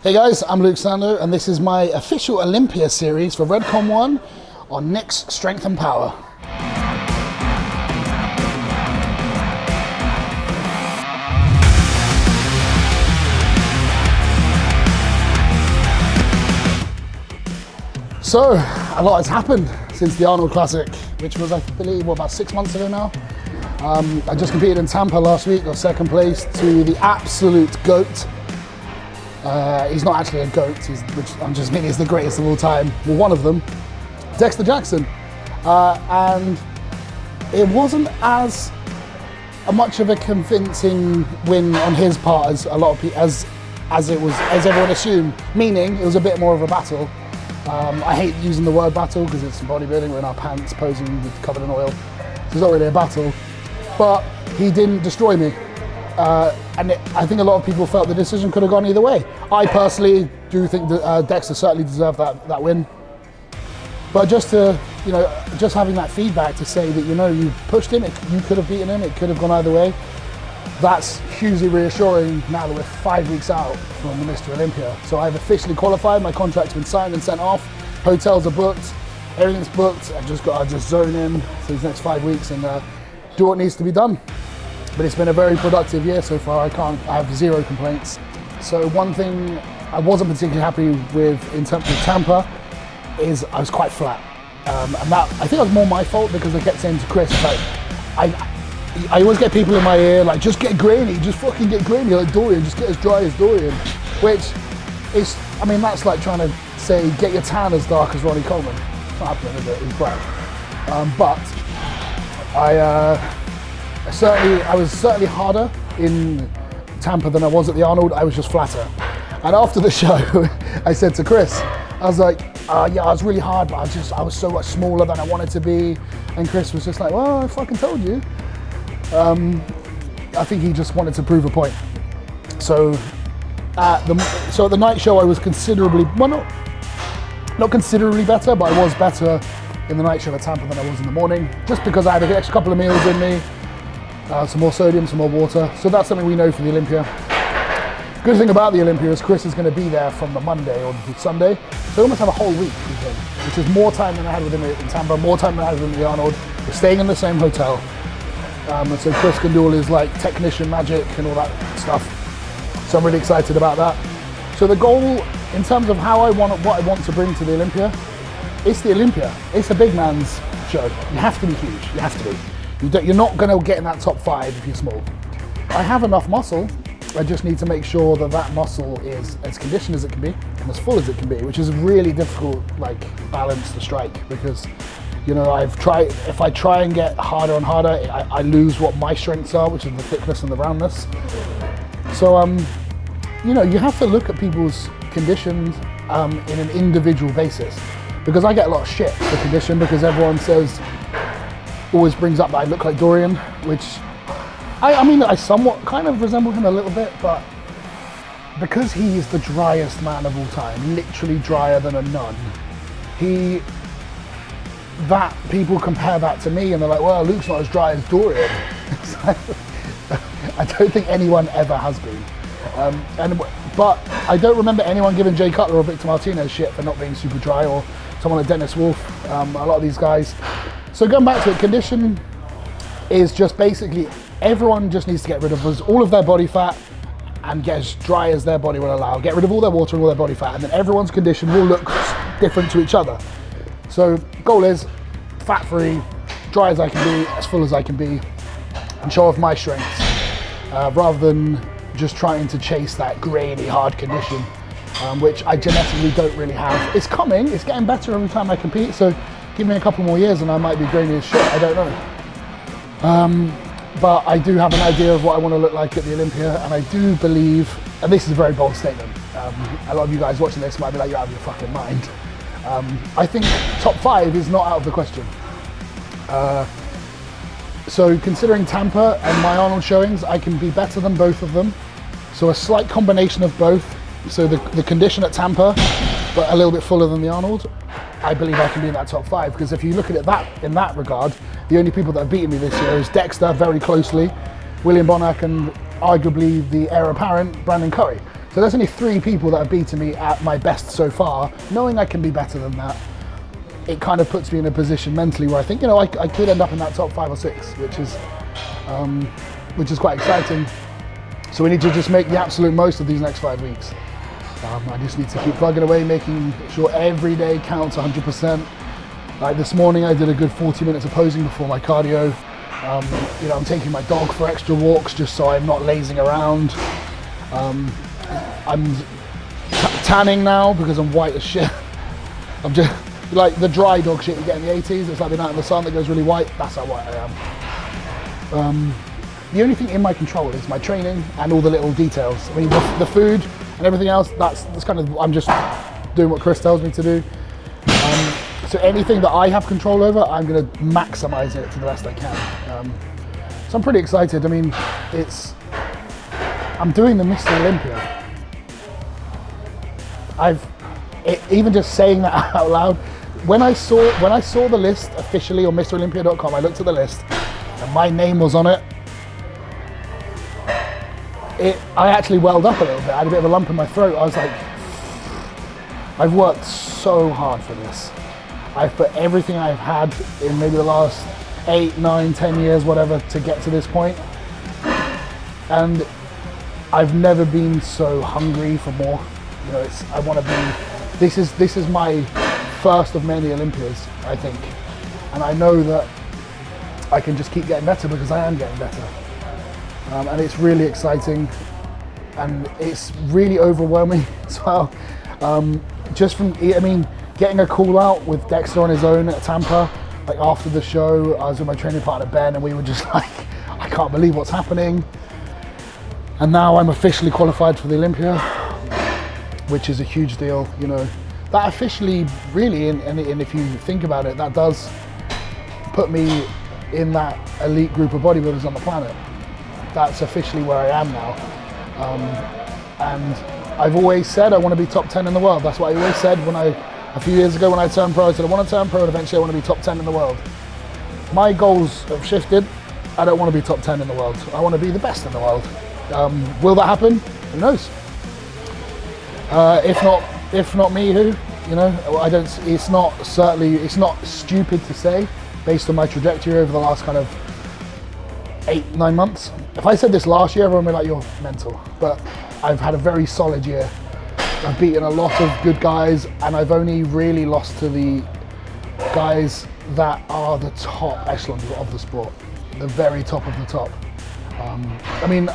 Hey guys, I'm Luke Sandoe, and this is my official Olympia series for Redcon 1 on Nick's Strength and Power. So, a lot has happened since the Arnold Classic, which was, I believe, about 6 months ago now. I just competed in Tampa last week, got second place to the absolute GOAT. He's not actually a GOAT, which I'm just meaning is the greatest of all time. Well, one of them, Dexter Jackson. And it wasn't as much of a convincing win on his part as a lot of people, as everyone assumed. Meaning, it was a bit more of a battle. I hate using the word battle because it's bodybuilding. We're in our pants, posing, covered in oil. So it's not really a battle. But he didn't destroy me. I think a lot of people felt the decision could have gone either way. I personally do think that Dexter certainly deserved that win. But just having that feedback to say that, you pushed him, you could have beaten him, it could have gone either way. That's hugely reassuring now that we're 5 weeks out from the Mr. Olympia. So I've officially qualified, my contract's been signed and sent off, hotels are booked, everything's booked. I've just got to just zone in for these next 5 weeks and do what needs to be done. But it's been a very productive year so far. I have zero complaints. So one thing I wasn't particularly happy with in terms of Tampa is I was quite flat. And that, I think it was more my fault because I kept saying to Chris, like, I always get people in my ear, like, just get grainy, just fucking get grainy like Dorian, just get as dry as Dorian. Which is, that's like trying to say, get your tan as dark as Ronnie Coleman. It's not happening, is it? He's brown. But I was certainly harder in Tampa than I was at the Arnold. I was just flatter. And after the show, I said to Chris, I was like, yeah, I was really hard, but I was so much smaller than I wanted to be. And Chris was just like, well, I fucking told you. I think he just wanted to prove a point. So at the night show, I was considerably, well, not considerably better, but I was better in the night show at Tampa than I was in the morning, just because I had an extra couple of meals in me. Some more sodium, some more water. So that's something we know for the Olympia. Good thing about the Olympia is Chris is going to be there from the Monday or the Sunday. So we almost have a whole week with him, which is more time than I had with him in Tampa, more time than I had with him at the Arnold. We're staying in the same hotel. And so Chris can do all his technician magic and all that stuff. So I'm really excited about that. So the goal in terms of what I want to bring to the Olympia, it's the Olympia. It's a big man's show. You have to be huge, you have to be. You're not going to get in that top 5 if you're small. I have enough muscle. I just need to make sure that muscle is as conditioned as it can be and as full as it can be, which is a really difficult balance to strike because if I try and get harder and harder, I lose what my strengths are, which is the thickness and the roundness. So you have to look at people's conditions in an individual basis, because I get a lot of shit for condition because everyone always brings up that I look like Dorian, which I somewhat kind of resemble him a little bit, but because he is the driest man of all time, literally drier than a nun, people compare that to me and they're like, well, Luke's not as dry as Dorian. I don't think anyone ever has been. But I don't remember anyone giving Jay Cutler or Victor Martinez shit for not being super dry, or someone like Dennis Wolf, a lot of these guys. So going back to it, condition is just basically everyone just needs to get rid of all of their body fat and get as dry as their body will allow. Get rid of all their water and all their body fat, and then everyone's condition will look different to each other. So goal is fat-free, dry as I can be, as full as I can be, and show off my strengths, rather than just trying to chase that grainy, hard condition, which I genetically don't really have. It's coming, it's getting better every time I compete, so give me a couple more years and I might be grainy as shit, I don't know. But I do have an idea of what I want to look like at the Olympia, and I do believe, and this is a very bold statement, a lot of you guys watching this might be like, you're out of your fucking mind. I think top 5 is not out of the question. So considering Tampa and my Arnold showings, I can be better than both of them. So a slight combination of both. So the condition at Tampa, but a little bit fuller than the Arnold, I believe I can be in that top 5, because if you look at it in that regard, the only people that have beaten me this year is Dexter very closely, William Bonac, and arguably the heir apparent Brandon Curry. So So there's only 3 people that have beaten me at my best so far. Knowing I can be better than that, it kind of puts me in a position mentally where I think, you know, I could end up in that top 5 or 6, which is quite exciting. So we need to just make the absolute most of these next 5 weeks. I just need to keep plugging away, making sure every day counts 100%. Like this morning, I did a good 40 minutes of posing before my cardio. You know, I'm taking my dog for extra walks just so I'm not lazing around. I'm tanning now because I'm white as shit. I'm just like the dry dog shit you get in the 80s. It's like being out in the sun that goes really white. That's how white I am. The only thing in my control is my training and all the little details. I mean, the food and everything else, that's kind of, I'm just doing what Chris tells me to do. So anything that I have control over, I'm going to maximize it to the best I can. So I'm pretty excited. I mean, I'm doing the Mr. Olympia. Even just saying that out loud, when I saw the list officially on MrOlympia.com, I looked at the list and my name was on it. I actually welled up a little bit. I had a bit of a lump in my throat. I was like, I've worked so hard for this. I've put everything I've had in maybe the last 8, 9, 10 years, whatever, to get to this point. And I've never been so hungry for more. You know, I want to be, this is my first of many Olympias, I think. And I know that I can just keep getting better because I am getting better. And it's really exciting and it's really overwhelming as well. Just from, I mean, getting a call out with Dexter on his own at Tampa, like after the show, I was with my training partner Ben and we were just like, I can't believe what's happening. And now I'm officially qualified for the Olympia, which is a huge deal, you know. That officially really, and if you think about it, that does put me in that elite group of bodybuilders on the planet. That's officially where I am now. And I've always said I want to be top 10 in the world. That's what I always said a few years ago when I turned pro. I said I want to turn pro and eventually I want to be top 10 in the world. My goals have shifted. I don't want to be top 10 in the world. I want to be the best in the world. Will that happen? Who knows? If not me, who? You know, I don't. It's not stupid to say, based on my trajectory over the last kind of 8, 9 months. If I said this last year, everyone would be like, you're mental. But I've had a very solid year. I've beaten a lot of good guys, and I've only really lost to the guys that are the top echelons of the sport, the very top of the top. I mean,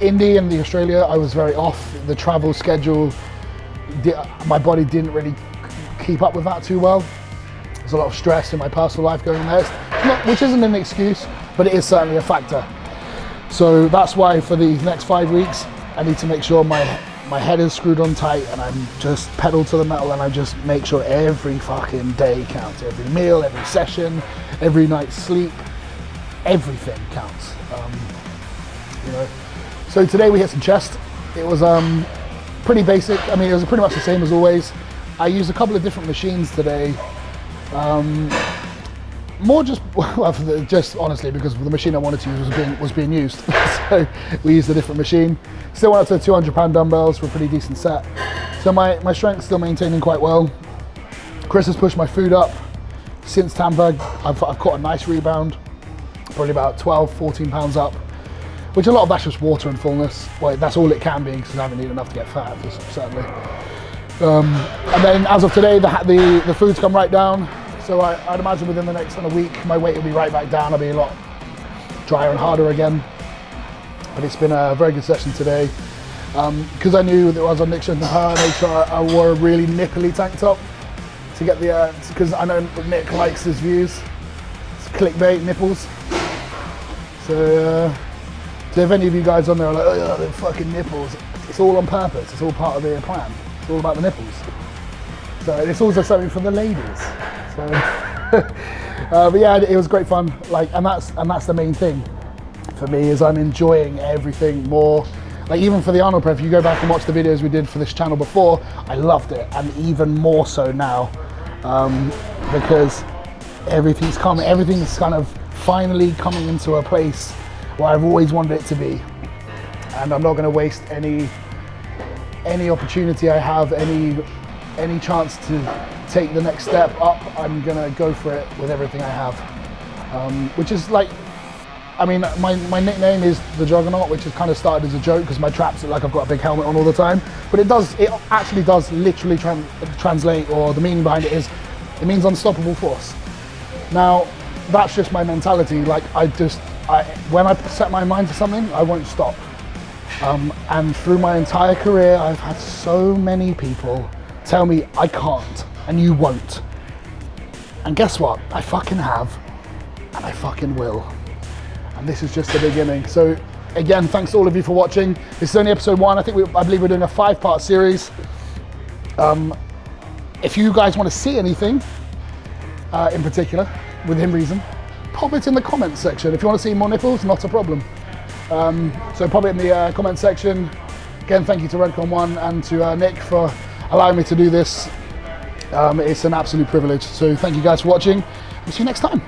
Indy and the Australia, I was very off. The travel schedule, my body didn't really keep up with that too well. There's a lot of stress in my personal life going there, which isn't an excuse, but it is certainly a factor. So that's why for the next 5 weeks, I need to make sure my head is screwed on tight and I'm just pedal to the metal and I just make sure every fucking day counts. Every meal, every session, every night's sleep, everything counts. You know. So today we hit some chest. It was pretty basic. I mean, it was pretty much the same as always. I used a couple of different machines today. More just honestly because the machine I wanted to use was being used. So we used a different machine. Still went up to 200-pound dumbbells for a pretty decent set. So my strength's still maintaining quite well. Chris has pushed my food up since Tampa. I've caught a nice rebound, probably about 12, 14 pounds up, which a lot of that's just water and fullness. Well, that's all it can be because I haven't eaten enough to get fat, certainly. And then as of today, the food's come right down. So I'd imagine within the next kind of week, my weight will be right back down. I'll be a lot drier and harder again. But it's been a very good session today. Because I knew that I was on Nick and her, I made sure I wore a really nipply tank top to get the, because I know Nick likes his views. It's clickbait, nipples. So if any of you guys on there are like, oh, the fucking nipples, it's all on purpose. It's all part of the plan. It's all about the nipples. So it's also something for the ladies. So, but yeah, it was great fun. Like, and that's the main thing for me is I'm enjoying everything more. Like even for the Arnold prep, if you go back and watch the videos we did for this channel before, I loved it, and even more so now because everything's kind of finally coming into a place where I've always wanted it to be, and I'm not going to waste any any opportunity I have, any chance to take the next step up, I'm gonna go for it with everything I have. Which is like, I mean, my nickname is the Juggernaut, which has kind of started as a joke because my traps look like I've got a big helmet on all the time. But it actually does literally translate, or the meaning behind it is, it means unstoppable force. Now, that's just my mentality. Like, when I set my mind to something, I won't stop. And through my entire career, I've had so many people tell me I can't, and you won't. And guess what? I fucking have, and I fucking will. And this is just the beginning. So again, thanks to all of you for watching. This is only episode 1. I believe we're doing a 5-part series. If you guys want to see anything in particular, within reason, pop it in the comments section. If you want to see more nipples, not a problem. So pop it in the comment section. Again, thank you to Redcon1 and to Nick for allowing me to do this. It's an absolute privilege. So thank you guys for watching. We'll see you next time.